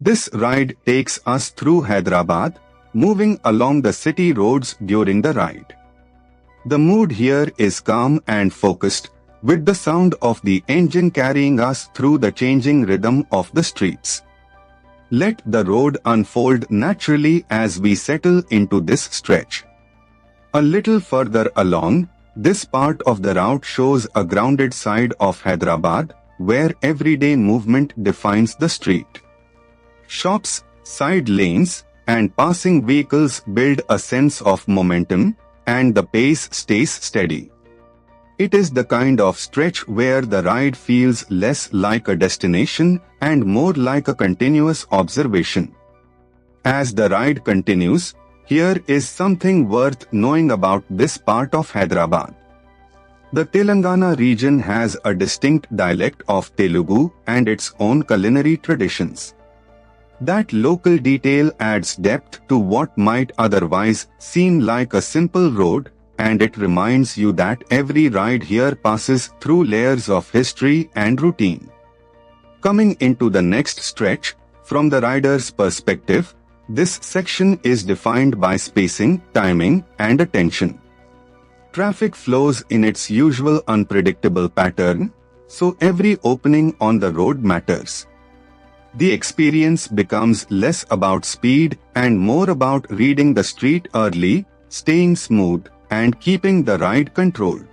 This ride takes us through Hyderabad, moving along the city roads during the ride. The mood here is calm and focused, with the sound of the engine carrying us through the changing rhythm of the streets. Let the road unfold naturally as we settle into this stretch. A little further along, this part of the route shows a grounded side of Hyderabad, where everyday movement defines the street. Shops, side lanes, and passing vehicles build a sense of momentum, and the pace stays steady. It is the kind of stretch where the ride feels less like a destination and more like a continuous observation. As the ride continues, here is something worth knowing about this part of Hyderabad. The Telangana region has a distinct dialect of Telugu and its own culinary traditions. That local detail adds depth to what might otherwise seem like a simple road, and it reminds you that every ride here passes through layers of history and routine. Coming into the next stretch, from the rider's perspective, this section is defined by spacing, timing, and attention. Traffic flows in its usual unpredictable pattern, so every opening on the road matters. The experience becomes less about speed and more about reading the street early, staying smooth, and keeping the ride controlled.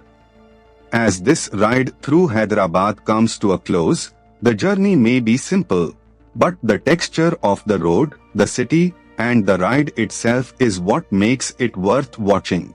As this ride through Hyderabad comes to a close, the journey may be simple, but the texture of the road, the city, and the ride itself is what makes it worth watching.